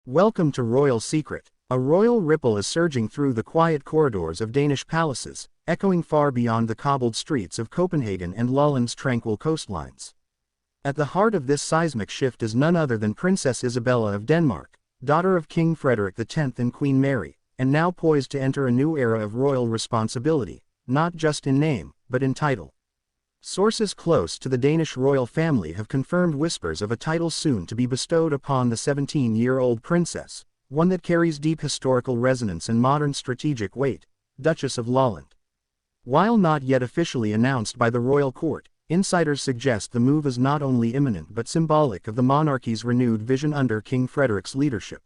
Welcome to Royal Secret. A royal ripple is surging through the quiet corridors of Danish palaces, echoing far beyond the cobbled streets of Copenhagen and Lolland's tranquil coastlines. At the heart of this seismic shift is none other than Princess Isabella of Denmark, daughter of King Frederik X and Queen Mary, and now poised to enter a new era of royal responsibility, not just in name, but in title. Sources close to the Danish royal family have confirmed whispers of a title soon to be bestowed upon the 17-year-old princess, one that carries deep historical resonance and modern strategic weight, Duchess of Lolland. While not yet officially announced by the royal court, insiders suggest the move is not only imminent but symbolic of the monarchy's renewed vision under King Frederik's leadership.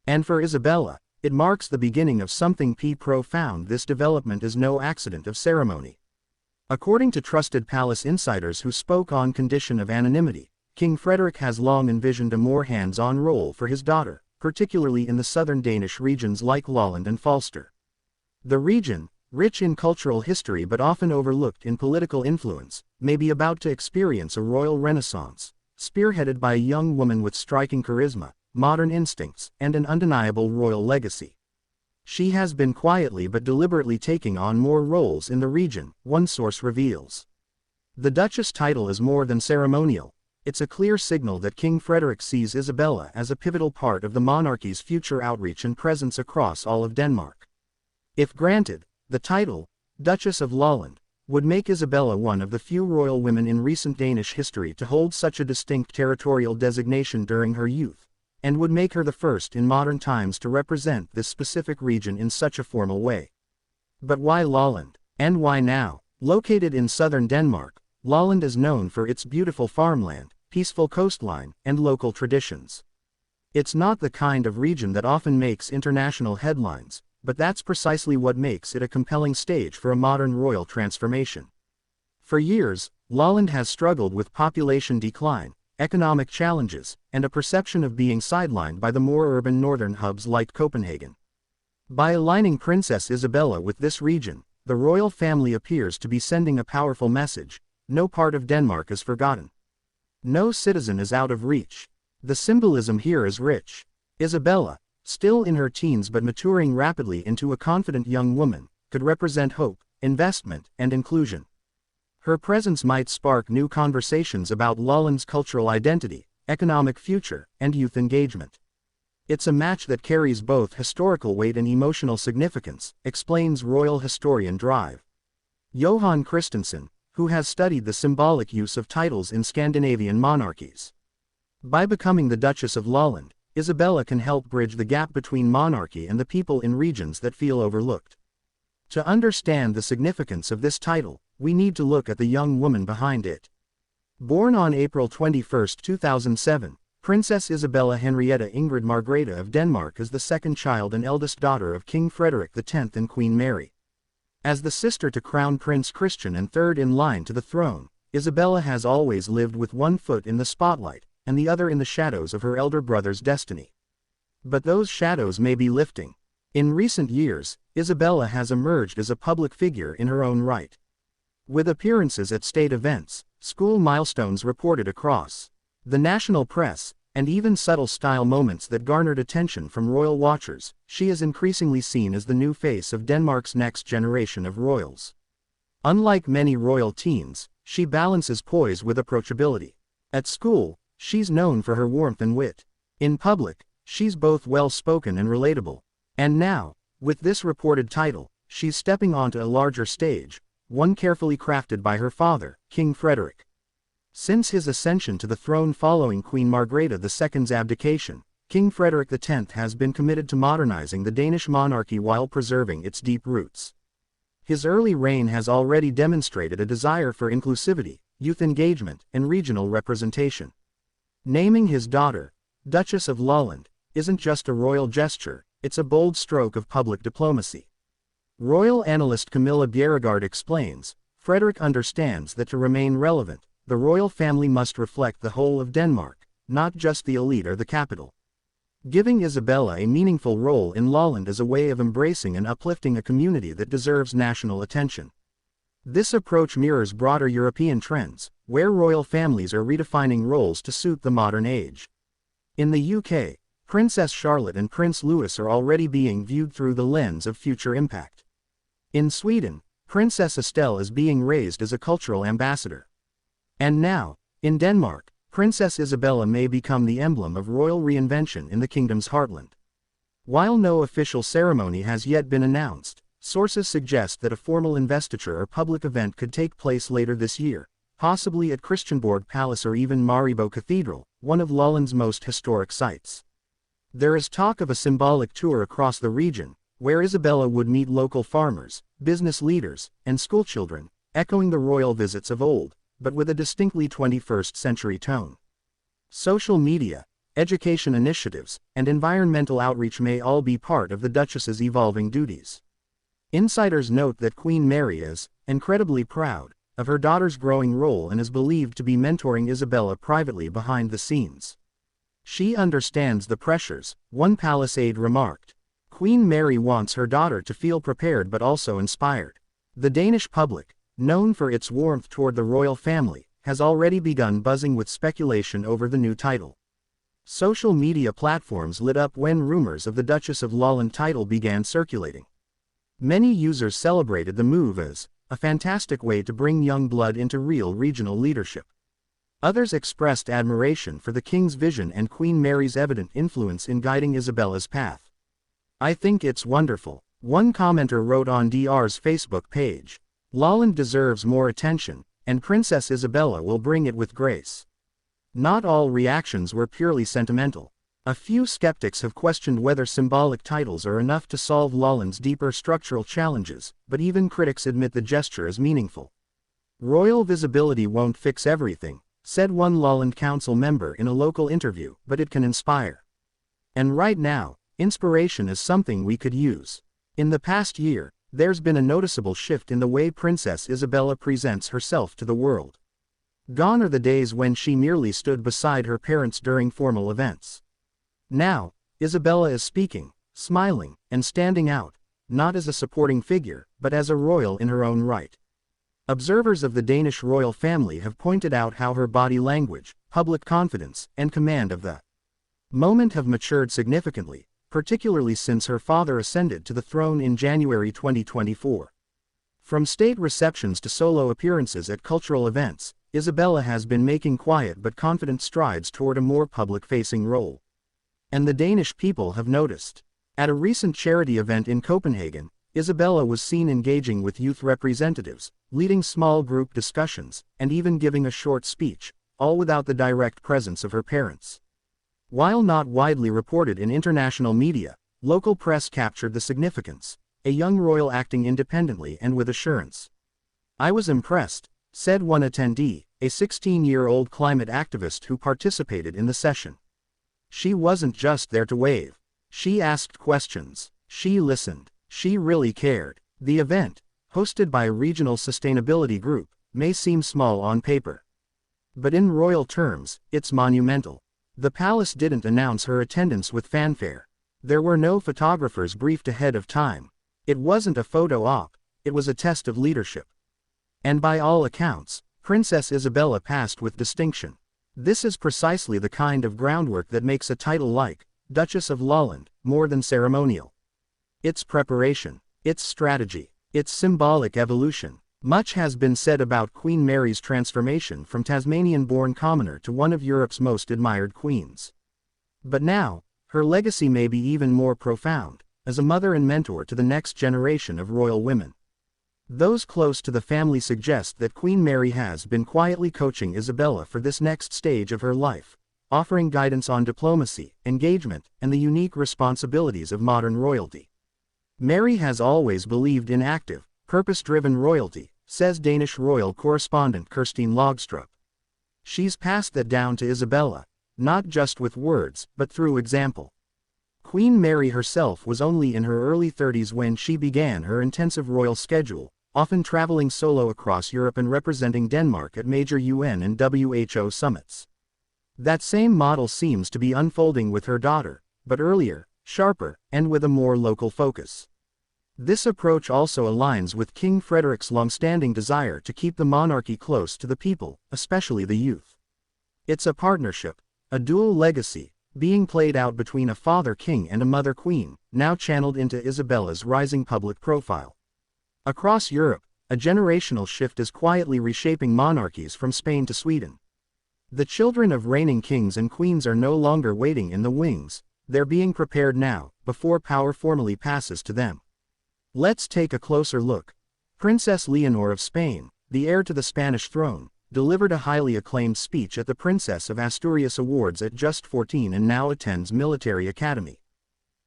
And for Isabella, it marks the beginning of something profound. This development is no accident of ceremony. According to trusted palace insiders who spoke on condition of anonymity, King Frederik has long envisioned a more hands-on role for his daughter, particularly in the southern Danish regions like Lolland and Falster. The region, rich in cultural history but often overlooked in political influence, may be about to experience a royal renaissance, spearheaded by a young woman with striking charisma, modern instincts, and an undeniable royal legacy. She has been quietly but deliberately taking on more roles in the region, one source reveals. The Duchess title is more than ceremonial. It's a clear signal that King Frederik sees Isabella as a pivotal part of the monarchy's future outreach and presence across all of Denmark. If granted, the title, Duchess of Lolland, would make Isabella one of the few royal women in recent Danish history to hold such a distinct territorial designation during her youth, and would make her the first in modern times to represent this specific region in such a formal way. But why Lolland? And why now? Located in southern Denmark, Lolland is known for its beautiful farmland, peaceful coastline, and local traditions. It's not the kind of region that often makes international headlines, but that's precisely what makes it a compelling stage for a modern royal transformation. For years, Lolland has struggled with population decline, economic challenges, and a perception of being sidelined by the more urban northern hubs like Copenhagen. By aligning Princess Isabella with this region, the royal family appears to be sending a powerful message: no part of Denmark is forgotten. No citizen is out of reach. The symbolism here is rich. Isabella, still in her teens but maturing rapidly into a confident young woman, could represent hope, investment, and inclusion. Her presence might spark new conversations about Lolland's cultural identity, economic future, and youth engagement. It's a match that carries both historical weight and emotional significance, explains royal historian Drive Johan Christensen, who has studied the symbolic use of titles in Scandinavian monarchies. By becoming the Duchess of Lolland, Isabella can help bridge the gap between monarchy and the people in regions that feel overlooked. To understand the significance of this title, we need to look at the young woman behind it. Born on April 21, 2007, Princess Isabella Henrietta Ingrid Margrethe of Denmark is the second child and eldest daughter of King Frederik X and Queen Mary. As the sister to Crown Prince Christian and third in line to the throne, Isabella has always lived with one foot in the spotlight, and the other in the shadows of her elder brother's destiny. But those shadows may be lifting. In recent years, Isabella has emerged as a public figure in her own right. With appearances at state events, school milestones reported across the national press, and even subtle style moments that garnered attention from royal watchers, she is increasingly seen as the new face of Denmark's next generation of royals. Unlike many royal teens, she balances poise with approachability. At school, she's known for her warmth and wit. In public, she's both well-spoken and relatable. And now, with this reported title, she's stepping onto a larger stage, one carefully crafted by her father, King Frederik. Since his ascension to the throne following Queen Margrethe II's abdication, King Frederik X has been committed to modernizing the Danish monarchy while preserving its deep roots. His early reign has already demonstrated a desire for inclusivity, youth engagement, and regional representation. Naming his daughter, Duchess of Lolland, isn't just a royal gesture, it's a bold stroke of public diplomacy. Royal analyst Camilla Bjerregaard explains, Frederik understands that to remain relevant, the royal family must reflect the whole of Denmark, not just the elite or the capital. Giving Isabella a meaningful role in Lolland is a way of embracing and uplifting a community that deserves national attention. This approach mirrors broader European trends, where royal families are redefining roles to suit the modern age. In the UK, Princess Charlotte and Prince Louis are already being viewed through the lens of future impact. In Sweden, Princess Estelle is being raised as a cultural ambassador. And now, in Denmark, Princess Isabella may become the emblem of royal reinvention in the kingdom's heartland. While no official ceremony has yet been announced, sources suggest that a formal investiture or public event could take place later this year, possibly at Christiansborg Palace or even Maribo Cathedral, one of Lolland's most historic sites. There is talk of a symbolic tour across the region, where Isabella would meet local farmers, business leaders, and schoolchildren, echoing the royal visits of old, but with a distinctly 21st century tone. Social media, education initiatives, and environmental outreach may all be part of the Duchess's evolving duties. Insiders note that Queen Mary is, incredibly proud, of her daughter's growing role and is believed to be mentoring Isabella privately behind the scenes. She understands the pressures, one palace aide remarked. Queen Mary wants her daughter to feel prepared but also inspired. The Danish public, known for its warmth toward the royal family, has already begun buzzing with speculation over the new title. Social media platforms lit up when rumors of the Duchess of Lolland title began circulating. Many users celebrated the move as a fantastic way to bring young blood into real regional leadership. Others expressed admiration for the king's vision and Queen Mary's evident influence in guiding Isabella's path. "I think it's wonderful," one commenter wrote on DR's Facebook page. "Lolland deserves more attention, and Princess Isabella will bring it with grace." Not all reactions were purely sentimental. A few skeptics have questioned whether symbolic titles are enough to solve Lolland's deeper structural challenges, but even critics admit the gesture is meaningful. "Royal visibility won't fix everything," said one Lolland Council member in a local interview, "but it can inspire. And right now, inspiration is something we could use." In the past year, there's been a noticeable shift in the way Princess Isabella presents herself to the world. Gone are the days when she merely stood beside her parents during formal events. Now, Isabella is speaking, smiling, and standing out, not as a supporting figure, but as a royal in her own right. Observers of the Danish royal family have pointed out how her body language, public confidence, and command of the moment have matured significantly, particularly since her father ascended to the throne in January 2024. From state receptions to solo appearances at cultural events, Isabella has been making quiet but confident strides toward a more public-facing role. And the Danish people have noticed. At a recent charity event in Copenhagen, Isabella was seen engaging with youth representatives, leading small group discussions, and even giving a short speech, all without the direct presence of her parents. While not widely reported in international media, local press captured the significance, a young royal acting independently and with assurance. "I was impressed," said one attendee, a 16-year-old climate activist who participated in the session. "She wasn't just there to wave. She asked questions. She listened. She really cared." The event, hosted by a regional sustainability group, may seem small on paper. But in royal terms, it's monumental. The palace didn't announce her attendance with fanfare. There were no photographers briefed ahead of time. It wasn't a photo op, it was a test of leadership. And by all accounts, Princess Isabella passed with distinction. This is precisely the kind of groundwork that makes a title like Duchess of Lolland more than ceremonial. It's preparation, it's strategy, it's symbolic evolution. Much has been said about Queen Mary's transformation from Tasmanian-born commoner to one of Europe's most admired queens. But now, her legacy may be even more profound, as a mother and mentor to the next generation of royal women. Those close to the family suggest that Queen Mary has been quietly coaching Isabella for this next stage of her life, offering guidance on diplomacy, engagement, and the unique responsibilities of modern royalty. "Mary has always believed in active, purpose-driven royalty," says Danish royal correspondent Kirstine Logstrup. "She's passed that down to Isabella, not just with words, but through example." Queen Mary herself was only in her early 30s when she began her intensive royal schedule, often traveling solo across Europe and representing Denmark at major UN and WHO summits. That same model seems to be unfolding with her daughter, but earlier, sharper, and with a more local focus. This approach also aligns with King Frederik's long-standing desire to keep the monarchy close to the people, especially the youth. It's a partnership, a dual legacy, being played out between a father king and a mother queen, now channeled into Isabella's rising public profile. Across Europe, a generational shift is quietly reshaping monarchies from Spain to Sweden. The children of reigning kings and queens are no longer waiting in the wings, they're being prepared now, before power formally passes to them. Let's take a closer look. Princess Leonor of Spain, the heir to the Spanish throne, delivered a highly acclaimed speech at the Princess of Asturias Awards at just 14 and now attends military academy.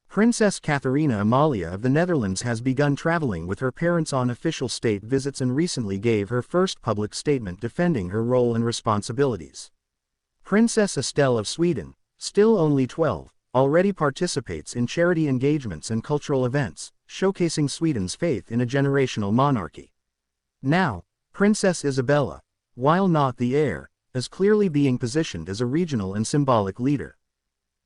Princess Catharina Amalia of the Netherlands has begun traveling with her parents on official state visits and recently gave her first public statement defending her role and responsibilities. Princess Estelle of Sweden, still only 12, already participates in charity engagements and cultural events, showcasing Sweden's faith in a generational monarchy. Now, Princess Isabella, while not the heir, is clearly being positioned as a regional and symbolic leader.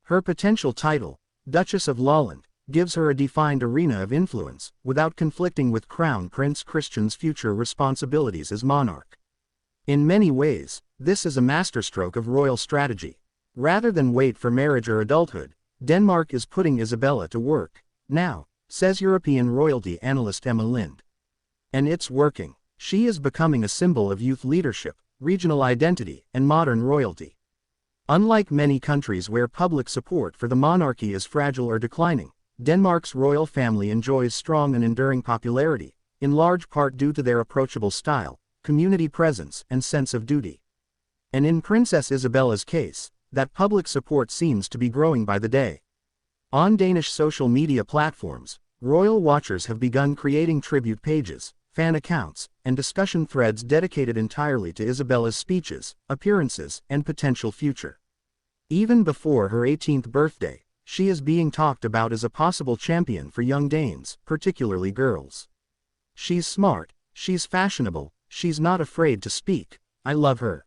Her potential title, Duchess of Lolland, gives her a defined arena of influence, without conflicting with Crown Prince Christian's future responsibilities as monarch. In many ways, this is a masterstroke of royal strategy. Rather than wait for marriage or adulthood, Denmark is putting Isabella to work, now, says European royalty analyst Emma Lind. And it's working. She is becoming a symbol of youth leadership, regional identity, and modern royalty. Unlike many countries where public support for the monarchy is fragile or declining, Denmark's royal family enjoys strong and enduring popularity, in large part due to their approachable style, community presence, and sense of duty. And in Princess Isabella's case, that public support seems to be growing by the day. On Danish social media platforms, royal watchers have begun creating tribute pages, fan accounts, and discussion threads dedicated entirely to Isabella's speeches, appearances, and potential future. Even before her 18th birthday, she is being talked about as a possible champion for young Danes, particularly girls. She's smart, she's fashionable, she's not afraid to speak, I love her,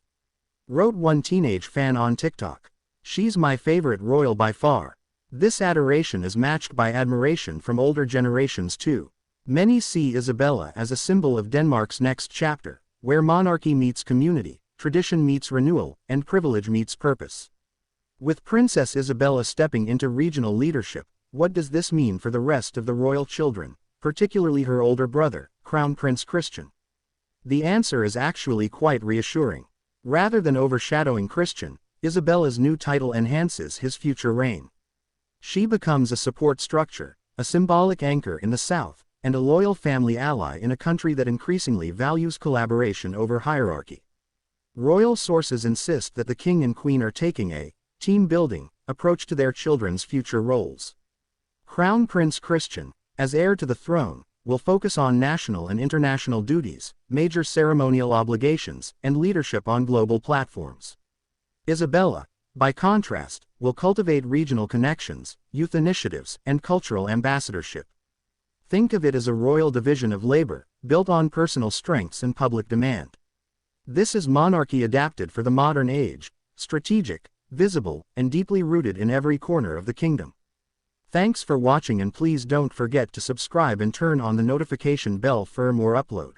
wrote one teenage fan on TikTok. She's my favorite royal by far. This adoration is matched by admiration from older generations too. Many see Isabella as a symbol of Denmark's next chapter, where monarchy meets community, tradition meets renewal, and privilege meets purpose. With Princess Isabella stepping into regional leadership, what does this mean for the rest of the royal children, particularly her older brother, Crown Prince Christian? The answer is actually quite reassuring. Rather than overshadowing Christian, Isabella's new title enhances his future reign. She becomes a support structure, a symbolic anchor in the south, and a loyal family ally in a country that increasingly values collaboration over hierarchy. Royal sources insist that the king and queen are taking a team-building approach to their children's future roles. Crown Prince Christian, as heir to the throne, will focus on national and international duties, major ceremonial obligations, and leadership on global platforms. Isabella, by contrast, will cultivate regional connections, youth initiatives, and cultural ambassadorship. Think of it as a royal division of labor, built on personal strengths and public demand. This is monarchy adapted for the modern age, strategic, visible, and deeply rooted in every corner of the kingdom. Thanks for watching, and please don't forget to subscribe and turn on the notification bell for more upload.